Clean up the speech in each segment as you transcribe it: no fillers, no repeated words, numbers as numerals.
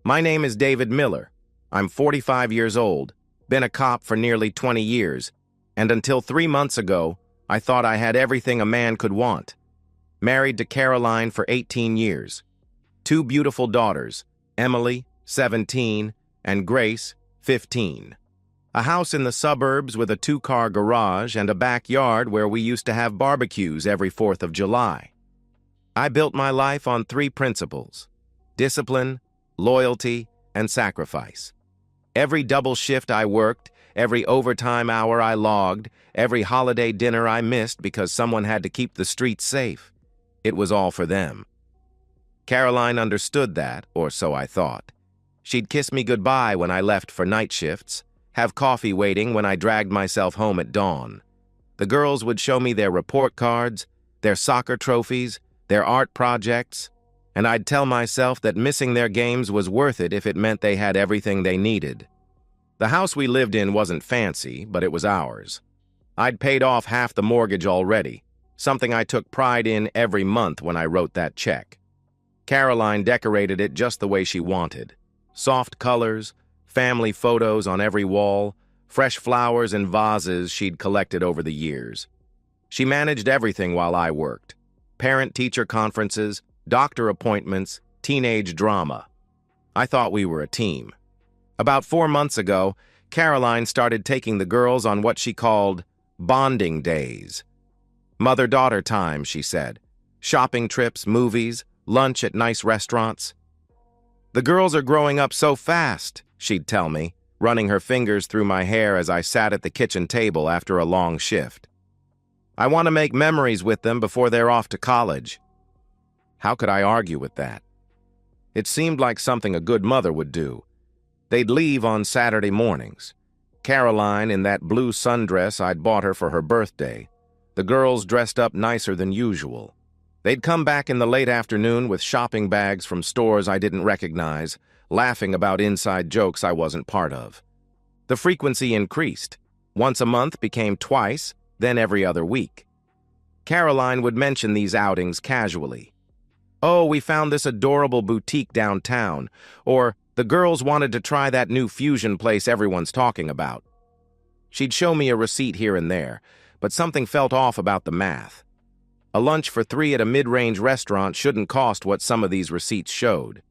My name is David Miller. I'm 45 years old, been a cop for nearly 20 years, and until 3 months ago, I thought I had everything a man could want. Married to Caroline for 18 years. 2 beautiful daughters, Emily, 17, and Grace, 15. A house in the suburbs with a 2-car garage and a backyard where we used to have barbecues every 4th of July. I built my life on 3 principles: discipline, loyalty, and sacrifice. Every double shift I worked, every overtime hour I logged, every holiday dinner I missed because someone had to keep the streets safe. It was all for them. Caroline understood that, or so I thought. She'd kiss me goodbye when I left for night shifts, have coffee waiting when I dragged myself home at dawn. The girls would show me their report cards, their soccer trophies, their art projects, and I'd tell myself that missing their games was worth it if it meant they had everything they needed. The house we lived in wasn't fancy, but it was ours. I'd paid off half the mortgage already, something I took pride in every month when I wrote that check. Caroline decorated it just the way she wanted. Soft colors, family photos on every wall, fresh flowers in vases she'd collected over the years. She managed everything while I worked. Parent-teacher conferences, doctor appointments, teenage drama. I thought we were a team. About 4 months ago, Caroline started taking the girls on what she called bonding days. Mother-daughter time, she said. Shopping trips, movies, lunch at nice restaurants. The girls are growing up so fast, she'd tell me, running her fingers through my hair as I sat at the kitchen table after a long shift. I want to make memories with them before they're off to college. How could I argue with that? It seemed like something a good mother would do. They'd leave on Saturday mornings. Caroline in that blue sundress I'd bought her for her birthday. The girls dressed up nicer than usual. They'd come back in the late afternoon with shopping bags from stores I didn't recognize, laughing about inside jokes I wasn't part of. The frequency increased. Once a month became twice, then every other week. Caroline would mention these outings casually. "Oh, we found this adorable boutique downtown," or "the girls wanted to try that new fusion place everyone's talking about." She'd show me a receipt here and there, but something felt off about the math. A lunch for 3 at a mid-range restaurant shouldn't cost what some of these receipts showed.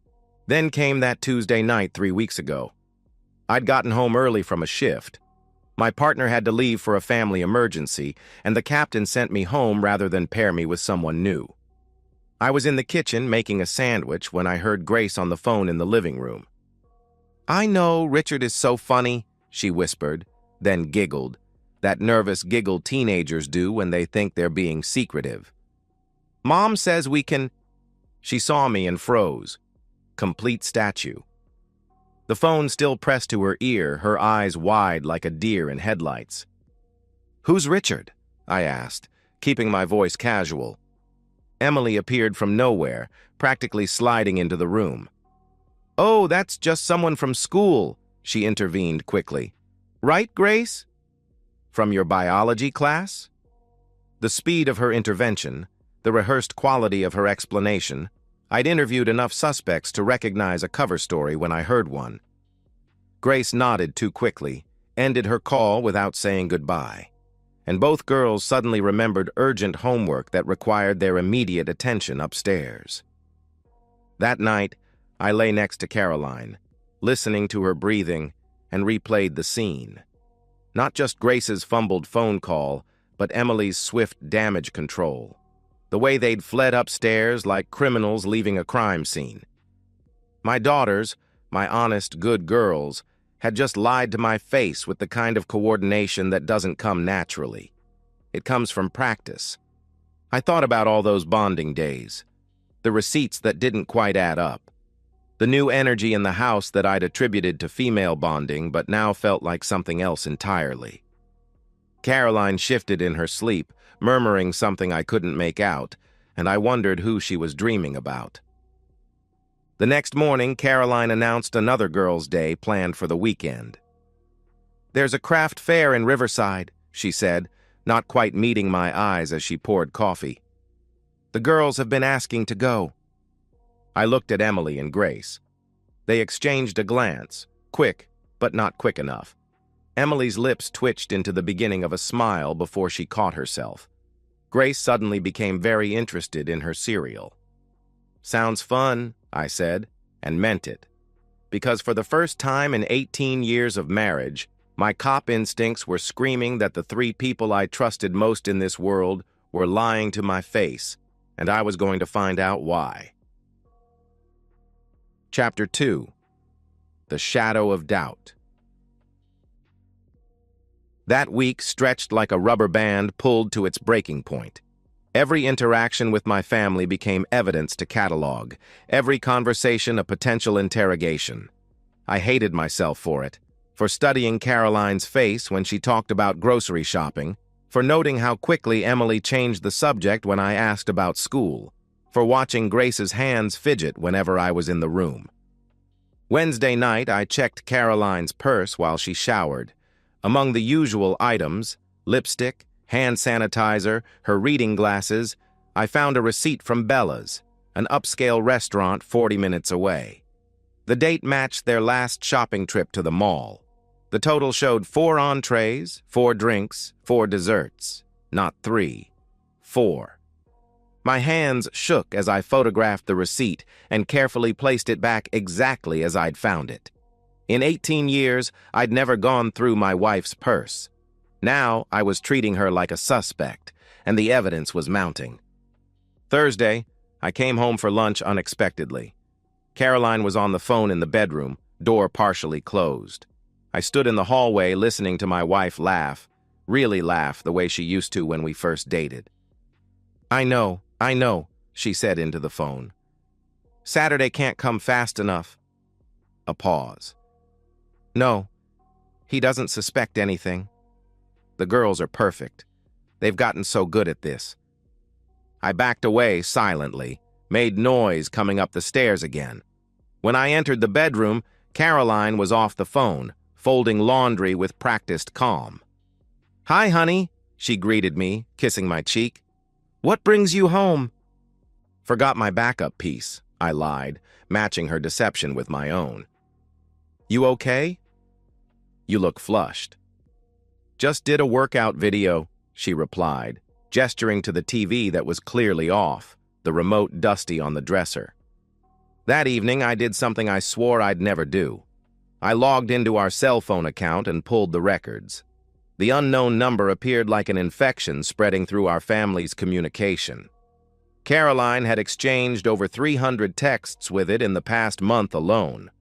Then came that Tuesday night 3 weeks ago. I'd gotten home early from a shift. My partner had to leave for a family emergency, and the captain sent me home rather than pair me with someone new. I was in the kitchen making a sandwich when I heard Grace on the phone in the living room. "I know, Richard is so funny," she whispered, then giggled, that nervous giggle teenagers do when they think they're being secretive. "Mom says we can—" She saw me and froze. Complete statue. The phone still pressed to her ear, her eyes wide like a deer in headlights. "Who's Richard?" I asked, keeping my voice casual. Emily appeared from nowhere, practically sliding into the room. "Oh, that's just someone from school," she intervened quickly. "Right, Grace? From your biology class?" The speed of her intervention, the rehearsed quality of her explanation, I'd interviewed enough suspects to recognize a cover story when I heard one. Grace nodded too quickly, ended her call without saying goodbye, and both girls suddenly remembered urgent homework that required their immediate attention upstairs. That night, I lay next to Caroline, listening to her breathing, and replayed the scene. Not just Grace's fumbled phone call, but Emily's swift damage control. The way they'd fled upstairs like criminals leaving a crime scene. My daughters, my honest, good girls, had just lied to my face with the kind of coordination that doesn't come naturally. It comes from practice. I thought about all those bonding days, the receipts that didn't quite add up, the new energy in the house that I'd attributed to female bonding but now felt like something else entirely. Caroline shifted in her sleep, murmuring something I couldn't make out, and I wondered who she was dreaming about. The next morning, Caroline announced another girls' day planned for the weekend. "There's a craft fair in Riverside," she said, not quite meeting my eyes as she poured coffee. "The girls have been asking to go." I looked at Emily and Grace. They exchanged a glance, quick, but not quick enough. Emily's lips twitched into the beginning of a smile before she caught herself. Grace suddenly became very interested in her cereal. "Sounds fun," I said, and meant it. Because for the first time in 18 years of marriage, my cop instincts were screaming that the three people I trusted most in this world were lying to my face, and I was going to find out why. Chapter 2. The Shadow of Doubt. That week stretched like a rubber band pulled to its breaking point. Every interaction with my family became evidence to catalog, every conversation a potential interrogation. I hated myself for it, for studying Caroline's face when she talked about grocery shopping, for noting how quickly Emily changed the subject when I asked about school, for watching Grace's hands fidget whenever I was in the room. Wednesday night, I checked Caroline's purse while she showered. Among the usual items, lipstick, hand sanitizer, her reading glasses, I found a receipt from Bella's, an upscale restaurant 40 minutes away. The date matched their last shopping trip to the mall. The total showed 4 entrees, 4 drinks, 4 desserts. Not 3, 4. My hands shook as I photographed the receipt and carefully placed it back exactly as I'd found it. In 18 years, I'd never gone through my wife's purse. Now, I was treating her like a suspect, and the evidence was mounting. Thursday, I came home for lunch unexpectedly. Caroline was on the phone in the bedroom, door partially closed. I stood in the hallway listening to my wife laugh, really laugh the way she used to when we first dated. I know, she said into the phone. Saturday can't come fast enough." A pause. "No, he doesn't suspect anything. The girls are perfect. They've gotten so good at this." I backed away silently, made noise coming up the stairs again. When I entered the bedroom, Caroline was off the phone, folding laundry with practiced calm. "Hi, honey," she greeted me, kissing my cheek. "What brings you home?" "Forgot my backup piece," I lied, matching her deception with my own. "You okay?" "You look flushed." "Just did a workout video," she replied, gesturing to the TV that was clearly off, the remote dusty on the dresser. That evening, I did something I swore I'd never do. I logged into our cell phone account and pulled the records. The unknown number appeared like an infection spreading through our family's communication. Caroline had exchanged over 300 texts with it in the past month alone.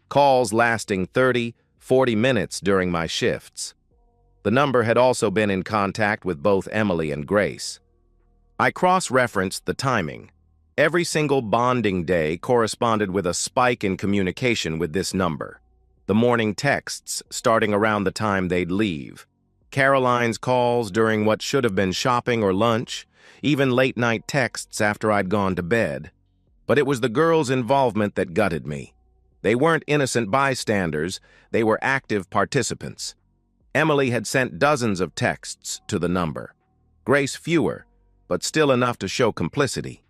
Calls lasting 30, 40 minutes during my shifts. The number had also been in contact with both Emily and Grace. I cross-referenced the timing. Every single bonding day corresponded with a spike in communication with this number. The morning texts starting around the time they'd leave. Caroline's calls during what should have been shopping or lunch, even late-night texts after I'd gone to bed. But it was the girls' involvement that gutted me. They weren't innocent bystanders, they were active participants. Emily had sent dozens of texts to the number. Grace fewer, but still enough to show complicity.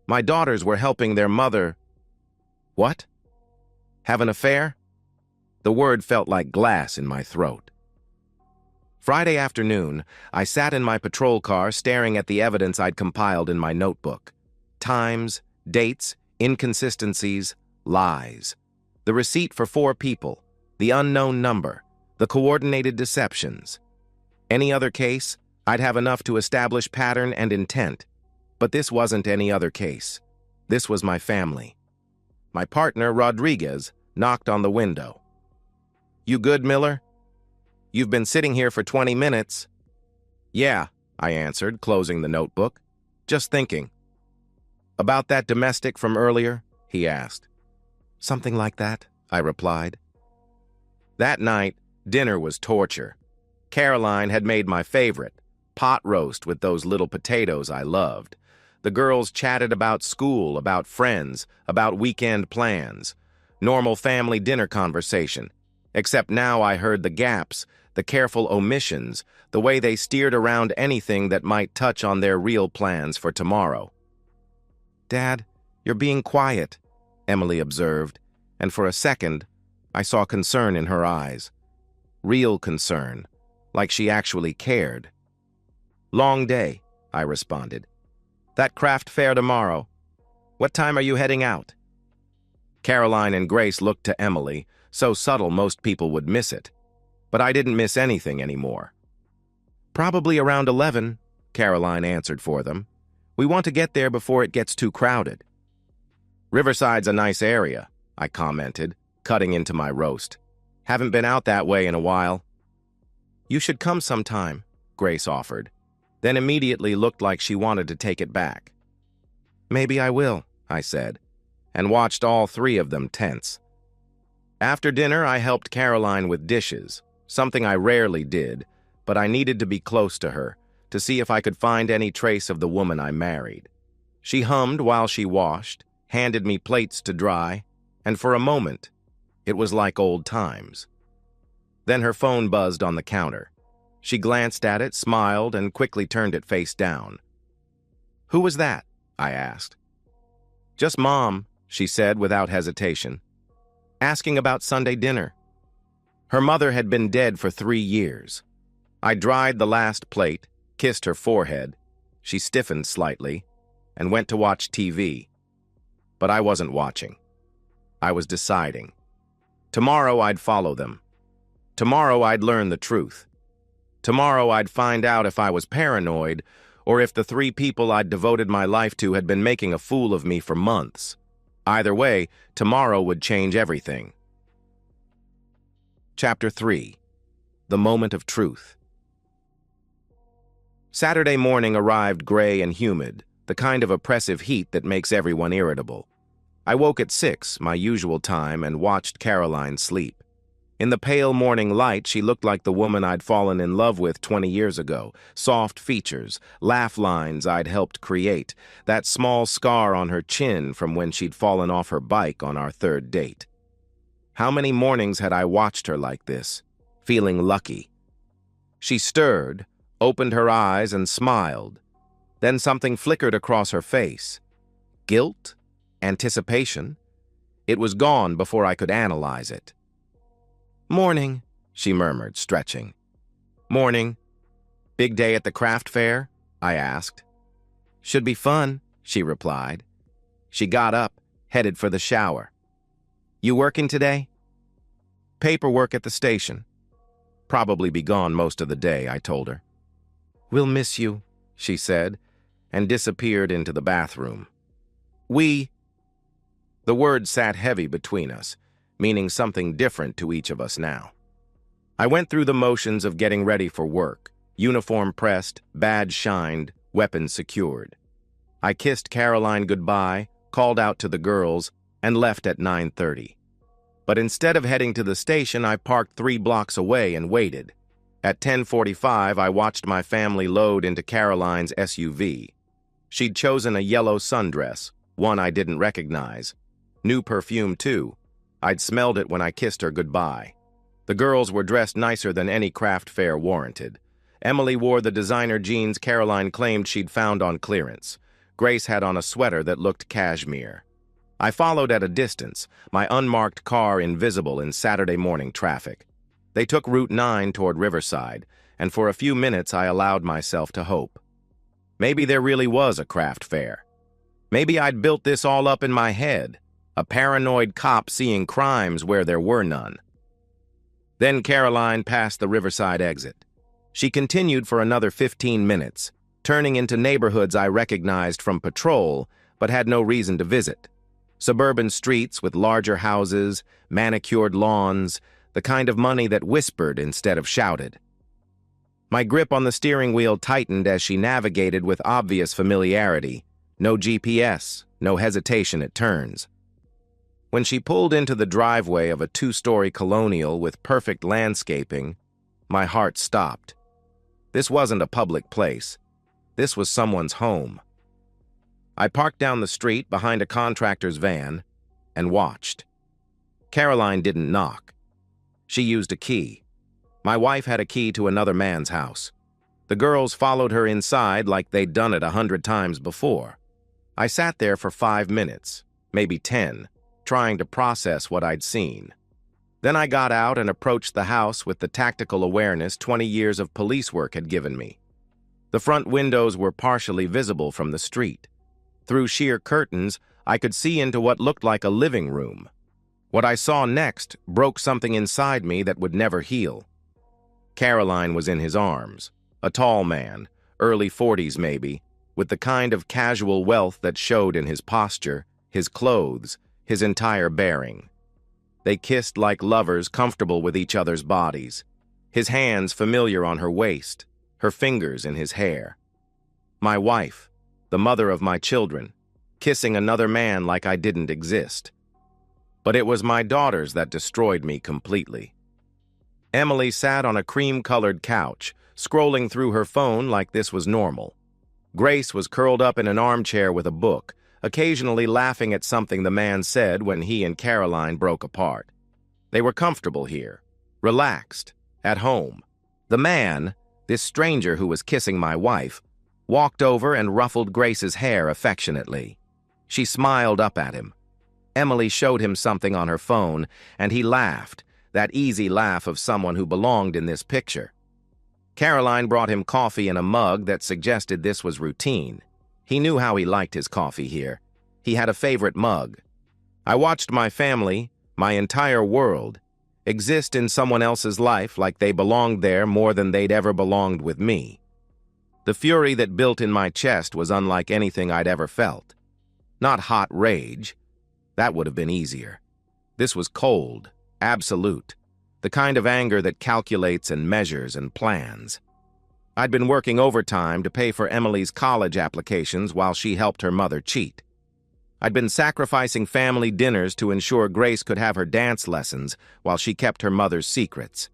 My daughters were helping their mother. What? Have an affair? The word felt like glass in my throat. Friday afternoon, I sat in my patrol car staring at the evidence I'd compiled in my notebook. Times, dates, inconsistencies, lies. The receipt for 4 people, the unknown number, the coordinated deceptions. Any other case, I'd have enough to establish pattern and intent. But this wasn't any other case. This was my family. My partner, Rodriguez, knocked on the window. "You good, Miller? You've been sitting here for 20 minutes. "Yeah," I answered, closing the notebook. "Just thinking." "About that domestic from earlier?" he asked. "Something like that," I replied. That night, dinner was torture. Caroline had made my favorite, pot roast with those little potatoes I loved. The girls chatted about school, about friends, about weekend plans. Normal family dinner conversation. Except now I heard the gaps, the careful omissions, the way they steered around anything that might touch on their real plans for tomorrow. "Dad, you're being quiet," Emily observed, and for a second, I saw concern in her eyes. Real concern, like she actually cared. "Long day," I responded. "That craft fair tomorrow. What time are you heading out?" Caroline and Grace looked to Emily, so subtle most people would miss it. But I didn't miss anything anymore. "Probably around 11, Caroline answered for them. "We want to get there before it gets too crowded." "Riverside's a nice area," I commented, cutting into my roast. "Haven't been out that way in a while." "You should come sometime," Grace offered, then immediately looked like she wanted to take it back. "Maybe I will," I said, and watched all three of them tense. After dinner, I helped Caroline with dishes, something I rarely did, but I needed to be close to her to see if I could find any trace of the woman I married. She hummed while she washed, handed me plates to dry, and for a moment, it was like old times. Then her phone buzzed on the counter. She glanced at it, smiled, and quickly turned it face down. "Who was that?" I asked. "Just Mom," she said without hesitation. "Asking about Sunday dinner." Her mother had been dead for 3 years. I dried the last plate, kissed her forehead. She stiffened slightly, and went to watch TV. But I wasn't watching. I was deciding. Tomorrow I'd follow them. Tomorrow I'd learn the truth. Tomorrow I'd find out if I was paranoid, or if the 3 people I'd devoted my life to had been making a fool of me for months. Either way, tomorrow would change everything. Chapter 3. The Moment of Truth. Saturday morning arrived gray and humid, the kind of oppressive heat that makes everyone irritable. I woke at 6, my usual time, and watched Caroline sleep. In the pale morning light, she looked like the woman I'd fallen in love with 20 years ago. Soft features, laugh lines I'd helped create, that small scar on her chin from when she'd fallen off her bike on our 3rd date. How many mornings had I watched her like this, feeling lucky? She stirred, opened her eyes, and smiled. Then something flickered across her face. Guilt? Anticipation? It was gone before I could analyze it. "Morning," she murmured, stretching. "Morning. Big day at the craft fair?" I asked. "Should be fun," she replied. She got up, headed for the shower. "You working today?" "Paperwork at the station. Probably be gone most of the day," I told her. "We'll miss you," she said, and disappeared into the bathroom. The word sat heavy between us, meaning something different to each of us now. I went through the motions of getting ready for work, uniform pressed, badge shined, weapon secured. I kissed Caroline goodbye, called out to the girls, and left at 9:30. But instead of heading to the station, I parked 3 blocks away and waited. At 10:45, I watched my family load into Caroline's SUV. She'd chosen a yellow sundress, one I didn't recognize. New perfume, too. I'd smelled it when I kissed her goodbye. The girls were dressed nicer than any craft fair warranted. Emily wore the designer jeans Caroline claimed she'd found on clearance. Grace had on a sweater that looked cashmere. I followed at a distance, my unmarked car invisible in Saturday morning traffic. They took Route 9 toward Riverside, and for a few minutes I allowed myself to hope. Maybe there really was a craft fair. Maybe I'd built this all up in my head, a paranoid cop seeing crimes where there were none. Then Caroline passed the Riverside exit. She continued for another 15 minutes, turning into neighborhoods I recognized from patrol, but had no reason to visit. Suburban streets with larger houses, manicured lawns, the kind of money that whispered instead of shouted. My grip on the steering wheel tightened as she navigated with obvious familiarity. No GPS, no hesitation at turns. When she pulled into the driveway of a 2-story colonial with perfect landscaping, my heart stopped. This wasn't a public place. This was someone's home. I parked down the street behind a contractor's van and watched. Caroline didn't knock. She used a key. My wife had a key to another man's house. The girls followed her inside like they'd done it 100 times before. I sat there for 5 minutes, maybe 10, trying to process what I'd seen. Then I got out and approached the house with the tactical awareness 20 years of police work had given me. The front windows were partially visible from the street. Through sheer curtains, I could see into what looked like a living room. What I saw next broke something inside me that would never heal. Caroline was in his arms, a tall man, early 40s maybe, with the kind of casual wealth that showed in his posture, his clothes, his entire bearing. They kissed like lovers comfortable with each other's bodies, his hands familiar on her waist, her fingers in his hair. My wife, the mother of my children, kissing another man like I didn't exist. But it was my daughters that destroyed me completely. Emily sat on a cream-colored couch, scrolling through her phone like this was normal. Grace was curled up in an armchair with a book, occasionally laughing at something the man said when he and Caroline broke apart. They were comfortable here, relaxed, at home. The man, this stranger who was kissing my wife, walked over and ruffled Grace's hair affectionately. She smiled up at him. Emily showed him something on her phone, and he laughed, that easy laugh of someone who belonged in this picture. Caroline brought him coffee in a mug that suggested this was routine. He knew how he liked his coffee here. He had a favorite mug. I watched my family, my entire world, exist in someone else's life like they belonged there more than they'd ever belonged with me. The fury that built in my chest was unlike anything I'd ever felt. Not hot rage. That would have been easier. This was cold, absolute, the kind of anger that calculates and measures and plans. I'd been working overtime to pay for Emily's college applications while she helped her mother cheat. I'd been sacrificing family dinners to ensure Grace could have her dance lessons while she kept her mother's secrets.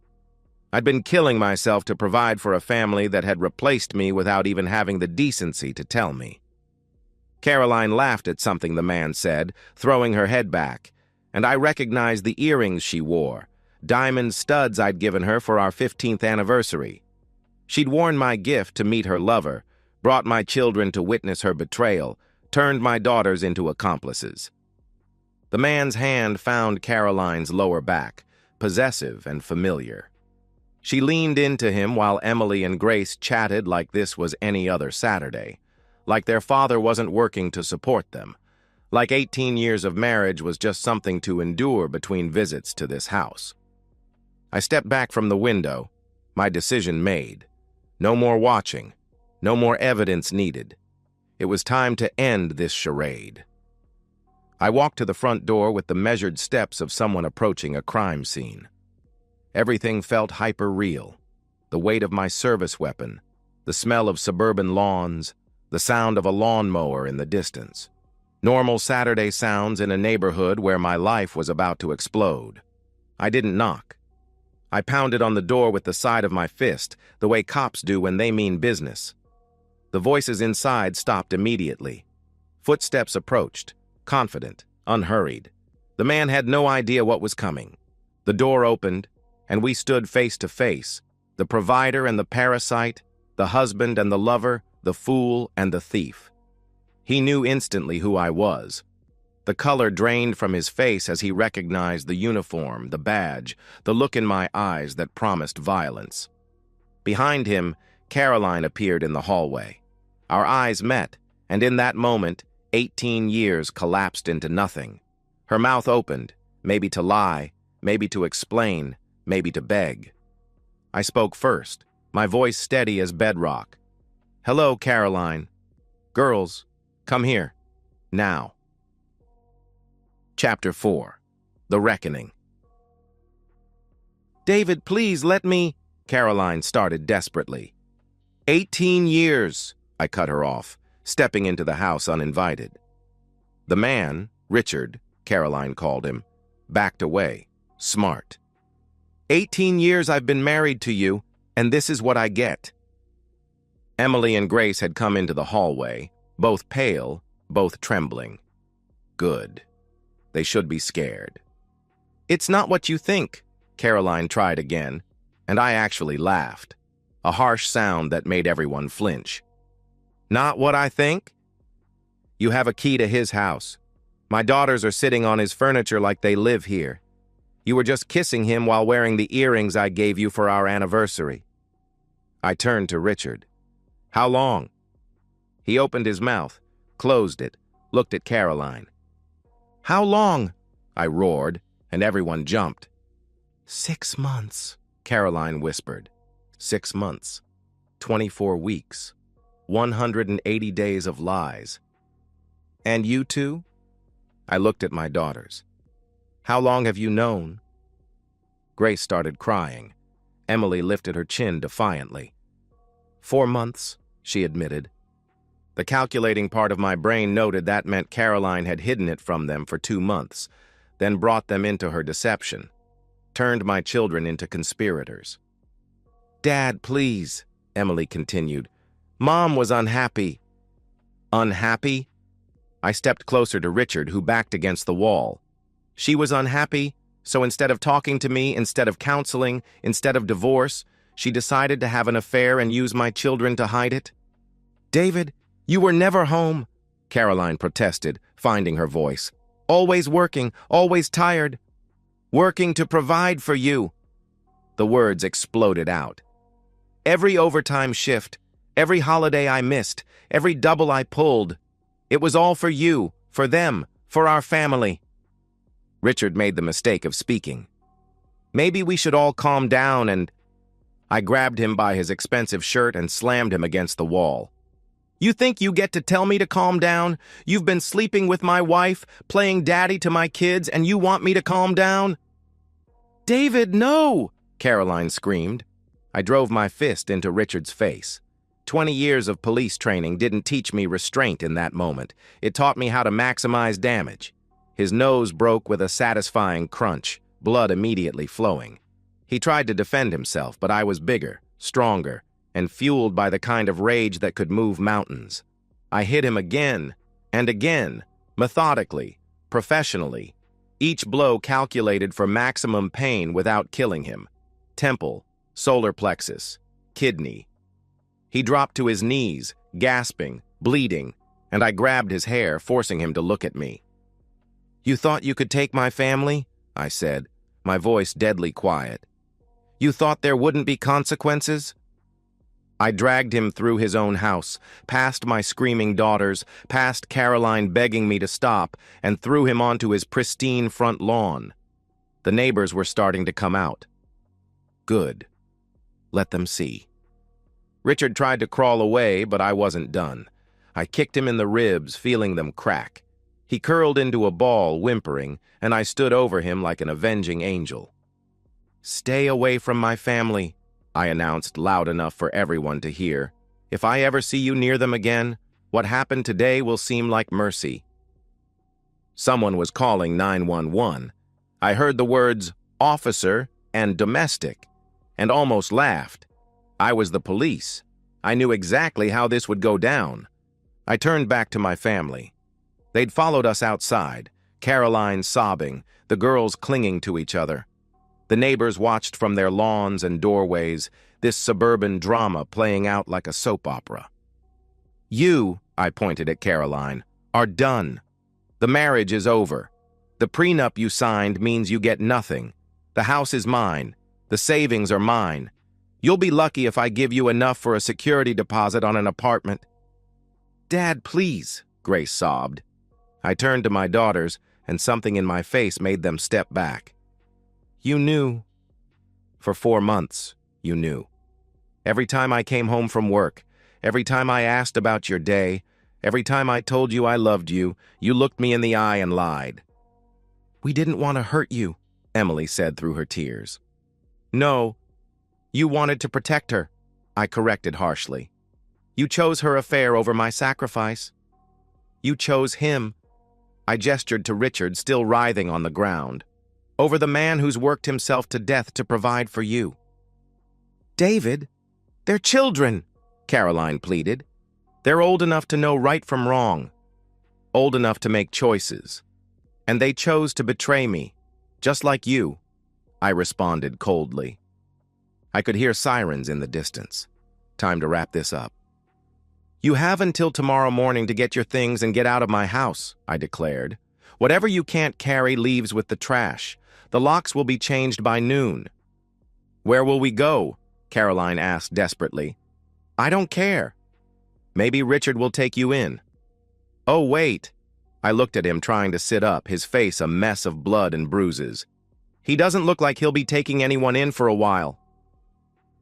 I'd been killing myself to provide for a family that had replaced me without even having the decency to tell me. Caroline laughed at something the man said, throwing her head back, and I recognized the earrings she wore, diamond studs I'd given her for our 15th anniversary. She'd worn my gift to meet her lover, brought my children to witness her betrayal, turned my daughters into accomplices. The man's hand found Caroline's lower back, possessive and familiar. She leaned into him while Emily and Grace chatted like this was any other Saturday, like their father wasn't working to support them, like 18 years of marriage was just something to endure between visits to this house. I stepped back from the window, my decision made. No more watching, no more evidence needed. It was time to end this charade. I walked to the front door with the measured steps of someone approaching a crime scene. Everything felt hyper-real. The weight of my service weapon, the smell of suburban lawns, the sound of a lawnmower in the distance. Normal Saturday sounds in a neighborhood where my life was about to explode. I didn't knock. I pounded on the door with the side of my fist, the way cops do when they mean business. The voices inside stopped immediately. Footsteps approached, confident, unhurried. The man had no idea what was coming. The door opened, and we stood face to face, the provider and the parasite, the husband and the lover, the fool and the thief. He knew instantly who I was. The color drained from his face as he recognized the uniform, the badge, the look in my eyes that promised violence. Behind him, Caroline appeared in the hallway. Our eyes met, and in that moment, 18 years collapsed into nothing. Her mouth opened, maybe to lie, maybe to explain, maybe to beg. I spoke first, my voice steady as bedrock. "Hello, Caroline. Girls, come here. Now." Chapter 4. The Reckoning. "David, please let me," Caroline started desperately. 18 years, I cut her off, stepping into the house uninvited. The man, Richard, Caroline called him, backed away, smart. 18 years I've been married to you, and this is what I get." Emily and Grace had come into the hallway, both pale, both trembling. Good. They should be scared. "It's not what you think," Caroline tried again, and I actually laughed, a harsh sound that made everyone flinch. "Not what I think? You have a key to his house. My daughters are sitting on his furniture like they live here. You were just kissing him while wearing the earrings I gave you for our anniversary." I turned to Richard. "How long?" He opened his mouth, closed it, looked at Caroline. "How long?" I roared, and everyone jumped. 6 months, Caroline whispered. 6 months. 24 weeks. 180 days of lies. "And you two?" I looked at my daughters. "How long have you known?" Grace started crying. Emily lifted her chin defiantly. 4 months, she admitted. The calculating part of my brain noted that meant Caroline had hidden it from them for 2 months, then brought them into her deception, turned my children into conspirators. "Dad, please," Emily continued. "Mom was unhappy." "Unhappy?" I stepped closer to Richard, who backed against the wall. "She was unhappy, so instead of talking to me, instead of counseling, instead of divorce, she decided to have an affair and use my children to hide it?" "David, you were never home," Caroline protested, finding her voice. "Always working, always tired. Working to provide for you." The words exploded out. "Every overtime shift, every holiday I missed, every double I pulled, it was all for you, for them, for our family." Richard made the mistake of speaking. "Maybe we should all calm down and—" I grabbed him by his expensive shirt and slammed him against the wall. "You think you get to tell me to calm down? You've been sleeping with my wife, playing daddy to my kids, and you want me to calm down?" "David, no!" Caroline screamed. I drove my fist into Richard's face. 20 years of police training didn't teach me restraint in that moment. It taught me how to maximize damage. His nose broke with a satisfying crunch, blood immediately flowing. He tried to defend himself, but I was bigger, stronger, and fueled by the kind of rage that could move mountains. I hit him again and again, methodically, professionally, each blow calculated for maximum pain without killing him. Temple, solar plexus, kidney. He dropped to his knees, gasping, bleeding, and I grabbed his hair, forcing him to look at me. "You thought you could take my family?" I said, my voice deadly quiet. "You thought there wouldn't be consequences?" I dragged him through his own house, past my screaming daughters, past Caroline begging me to stop, and threw him onto his pristine front lawn. The neighbors were starting to come out. Good. Let them see. Richard tried to crawl away, but I wasn't done. I kicked him in the ribs, feeling them crack. He curled into a ball, whimpering, and I stood over him like an avenging angel. "Stay away from my family," I announced loud enough for everyone to hear. "If I ever see you near them again, what happened today will seem like mercy." Someone was calling 911. I heard the words "officer" and "domestic," and almost laughed. I was the police. I knew exactly how this would go down. I turned back to my family. They'd followed us outside, Caroline sobbing, the girls clinging to each other. The neighbors watched from their lawns and doorways, this suburban drama playing out like a soap opera. "You," I pointed at Caroline, "are done. The marriage is over. The prenup you signed means you get nothing. The house is mine. The savings are mine. You'll be lucky if I give you enough for a security deposit on an apartment." "Dad, please," Grace sobbed. I turned to my daughters, and something in my face made them step back. "You knew. For 4 months, you knew. Every time I came home from work, every time I asked about your day, every time I told you I loved you, you looked me in the eye and lied." "We didn't want to hurt you," Emily said through her tears. "No. You wanted to protect her," I corrected harshly. "You chose her affair over my sacrifice. You chose him." I gestured to Richard, still writhing on the ground. "Over the man who's worked himself to death to provide for you." "David, they're children," Caroline pleaded. "They're old enough to know right from wrong, old enough to make choices. And they chose to betray me, just like you," I responded coldly. I could hear sirens in the distance. Time to wrap this up. "You have until tomorrow morning to get your things and get out of my house," I declared. Whatever you can't carry leaves with the trash. The locks will be changed by noon." "Where will we go?" Caroline asked desperately. "I don't care. Maybe Richard will take you in." "Oh, wait." I looked at him trying to sit up, his face a mess of blood and bruises. "He doesn't look like he'll be taking anyone in for a while."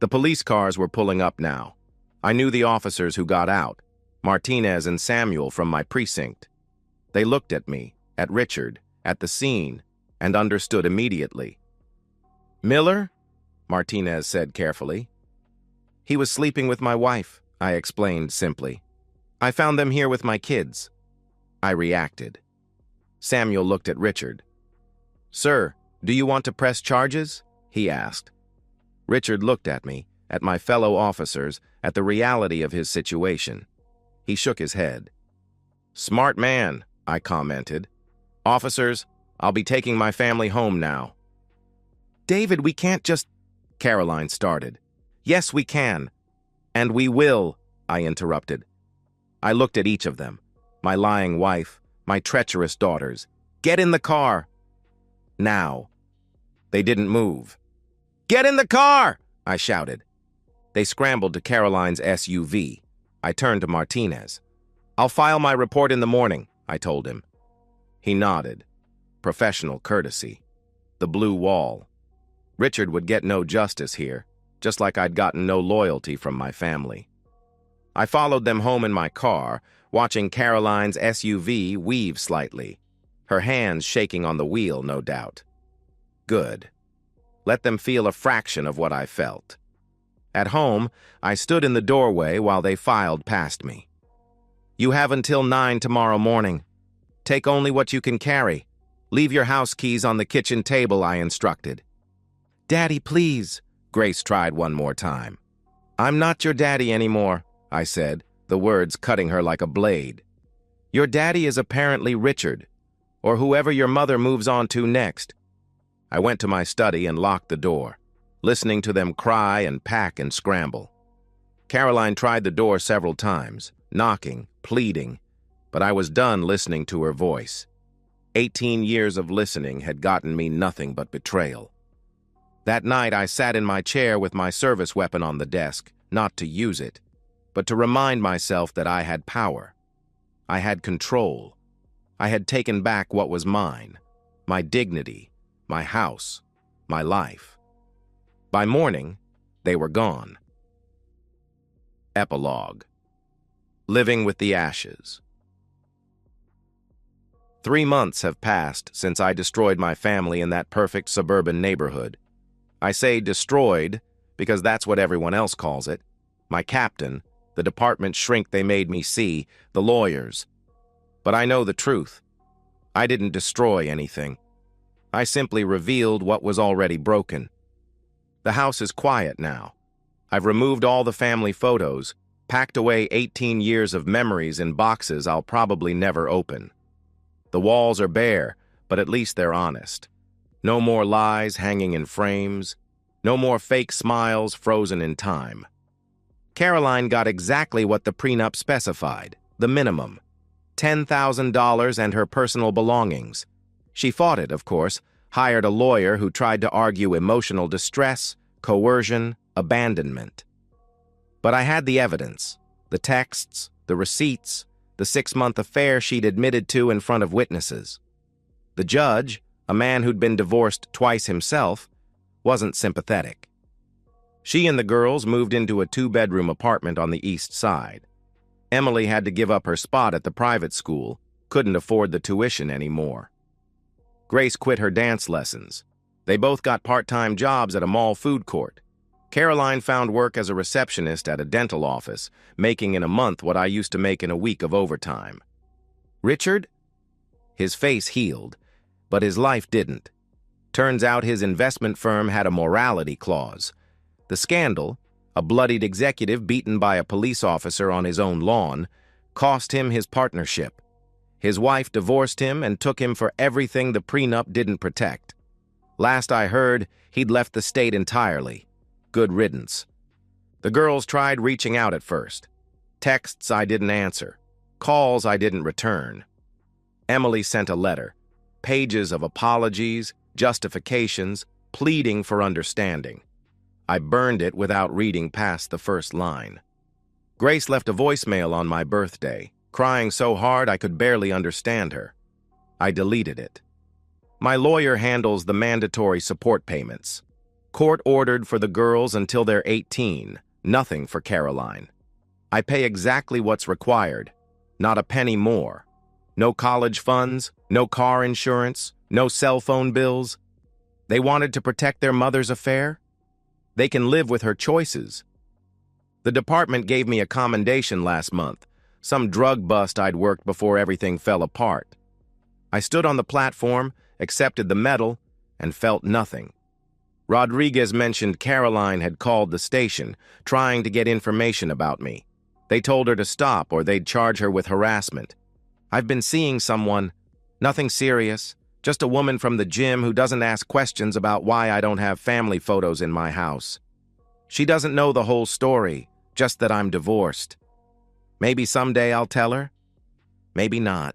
The police cars were pulling up now. I knew the officers who got out, Martinez and Samuel from my precinct. They looked at me, at Richard, at the scene, and understood immediately. "Miller?" Martinez said carefully. "He was sleeping with my wife," I explained simply. "I found them here with my kids." I reacted. Samuel looked at Richard. "Sir, do you want to press charges?" he asked. Richard looked at me, at my fellow officers, at the reality of his situation. He shook his head. "Smart man," I commented. "Officers, I'll be taking my family home now." "David, we can't just—" Caroline started. "Yes, we can. And we will," I interrupted. I looked at each of them, my lying wife, my treacherous daughters. "Get in the car." Now. They didn't move. "Get in the car!" I shouted. They scrambled to Caroline's SUV. I turned to Martinez. "I'll file my report in the morning," I told him. He nodded. Professional courtesy. The blue wall. Richard would get no justice here, just like I'd gotten no loyalty from my family. I followed them home in my car, watching Caroline's SUV weave slightly, her hands shaking on the wheel, no doubt. Good. Let them feel a fraction of what I felt. At home, I stood in the doorway while they filed past me. "You have until 9 tomorrow morning. Take only what you can carry. Leave your house keys on the kitchen table," I instructed. "Daddy, please," Grace tried one more time. "I'm not your daddy anymore," I said, the words cutting her like a blade. "Your daddy is apparently Richard, or whoever your mother moves on to next." I went to my study and locked the door, listening to them cry and pack and scramble. Caroline tried the door several times, knocking, pleading, but I was done listening to her voice. 18 years of listening had gotten me nothing but betrayal. That night I sat in my chair with my service weapon on the desk, not to use it, but to remind myself that I had power. I had control. I had taken back what was mine, my dignity, my house, my life. By morning, they were gone. Epilogue. Living with the ashes. 3 months have passed since I destroyed my family in that perfect suburban neighborhood. I say destroyed because that's what everyone else calls it. My captain, the department shrink they made me see, the lawyers. But I know the truth. I didn't destroy anything. I simply revealed what was already broken. The house is quiet now. I've removed all the family photos, packed away 18 years of memories in boxes I'll probably never open. The walls are bare, but at least they're honest. No more lies hanging in frames. No more fake smiles frozen in time. Caroline got exactly what the prenup specified, the minimum. $10,000 and her personal belongings. She fought it, of course, hired a lawyer who tried to argue emotional distress, coercion, abandonment. But I had the evidence, the texts, the receipts, the 6-month affair she'd admitted to in front of witnesses. The judge, a man who'd been divorced twice himself, wasn't sympathetic. She and the girls moved into a 2-bedroom apartment on the east side. Emily had to give up her spot at the private school, couldn't afford the tuition anymore. Grace quit her dance lessons. They both got part-time jobs at a mall food court. Caroline found work as a receptionist at a dental office, making in a month what I used to make in a week of overtime. Richard? His face healed, but his life didn't. Turns out his investment firm had a morality clause. The scandal, a bloodied executive beaten by a police officer on his own lawn, cost him his partnership. His wife divorced him and took him for everything the prenup didn't protect. Last I heard, he'd left the state entirely. Good riddance. The girls tried reaching out at first. Texts I didn't answer. Calls I didn't return. Emily sent a letter, pages of apologies, justifications, pleading for understanding. I burned it without reading past the first line. Grace left a voicemail on my birthday, crying so hard I could barely understand her. I deleted it. My lawyer handles the mandatory support payments. Court-ordered for the girls until they're 18, nothing for Caroline. I pay exactly what's required, not a penny more. No college funds, no car insurance, no cell phone bills. They wanted to protect their mother's affair? They can live with her choices. The department gave me a commendation last month, some drug bust I'd worked before everything fell apart. I stood on the platform, accepted the medal, and felt nothing. Rodriguez mentioned Caroline had called the station, trying to get information about me. They told her to stop or they'd charge her with harassment. I've been seeing someone, nothing serious, just a woman from the gym who doesn't ask questions about why I don't have family photos in my house. She doesn't know the whole story, just that I'm divorced. Maybe someday I'll tell her. Maybe not.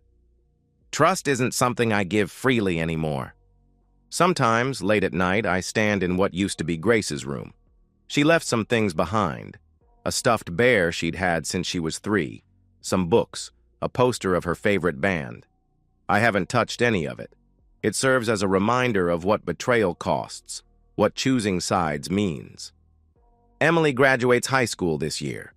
Trust isn't something I give freely anymore. Sometimes, late at night, I stand in what used to be Grace's room. She left some things behind. A stuffed bear she'd had since she was 3, some books, a poster of her favorite band. I haven't touched any of it. It serves as a reminder of what betrayal costs, what choosing sides means. Emily graduates high school this year.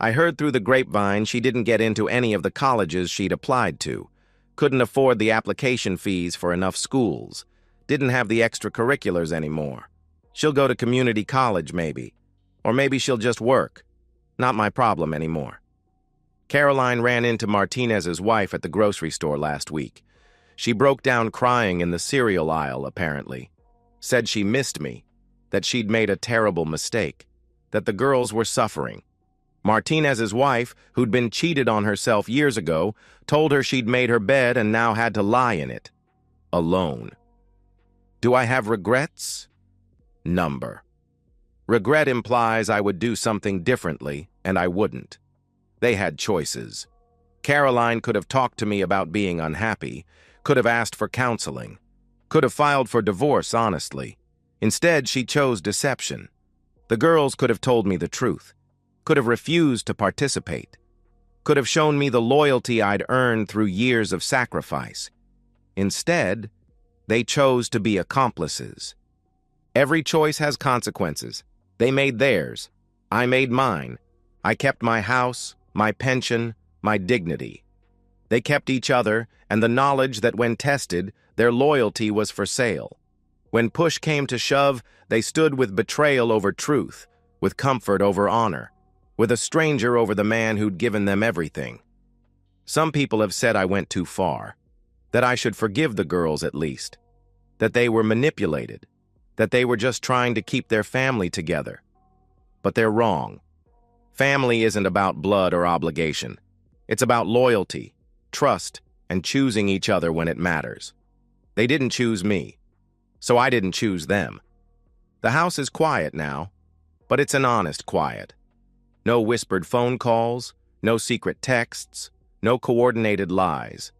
I heard through the grapevine she didn't get into any of the colleges she'd applied to, couldn't afford the application fees for enough schools, didn't have the extracurriculars anymore. She'll go to community college maybe, or maybe she'll just work. Not my problem anymore. Caroline ran into Martinez's wife at the grocery store last week. She broke down crying in the cereal aisle, apparently. Said she missed me, that she'd made a terrible mistake, that the girls were suffering. Martinez's wife, who'd been cheated on herself years ago, told her she'd made her bed and now had to lie in it. Alone. Do I have regrets? Number. Regret implies I would do something differently, and I wouldn't. They had choices. Caroline could have talked to me about being unhappy, could have asked for counseling, could have filed for divorce honestly. Instead, she chose deception. The girls could have told me the truth, could have refused to participate, could have shown me the loyalty I'd earned through years of sacrifice. Instead, they chose to be accomplices. Every choice has consequences. They made theirs. I made mine. I kept my house, my pension, my dignity. They kept each other and the knowledge that when tested, their loyalty was for sale. When push came to shove, they stood with betrayal over truth, with comfort over honor, with a stranger over the man who'd given them everything. Some people have said I went too far, that I should forgive the girls at least, that they were manipulated, that they were just trying to keep their family together. But they're wrong. Family isn't about blood or obligation. It's about loyalty, trust, and choosing each other when it matters. They didn't choose me, so I didn't choose them. The house is quiet now, but it's an honest quiet. No whispered phone calls, no secret texts, no coordinated lies.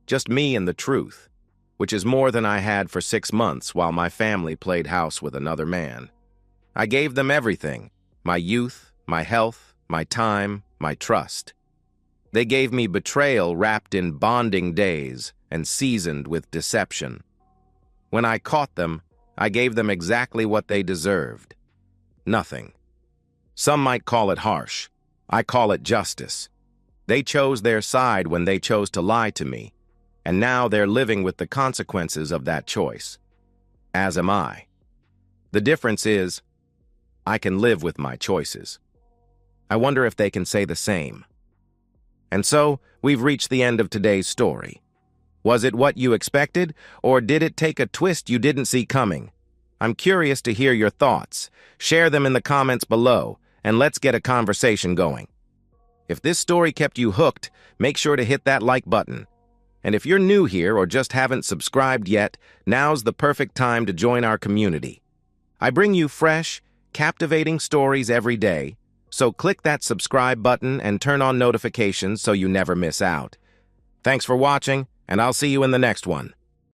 Just me and the truth, which is more than I had for 6 months while my family played house with another man. I gave them everything, my youth, my health, my time, my trust. They gave me betrayal wrapped in bonding days and seasoned with deception. When I caught them, I gave them exactly what they deserved. Nothing. Some might call it harsh. I call it justice. They chose their side when they chose to lie to me, and now they're living with the consequences of that choice. As am I. The difference is, I can live with my choices. I wonder if they can say the same. And so, we've reached the end of today's story. Was it what you expected, or did it take a twist you didn't see coming? I'm curious to hear your thoughts. Share them in the comments below, and let's get a conversation going. If this story kept you hooked, make sure to hit that like button. And if you're new here or just haven't subscribed yet, now's the perfect time to join our community. I bring you fresh, captivating stories every day, so click that subscribe button and turn on notifications so you never miss out. Thanks for watching, and I'll see you in the next one.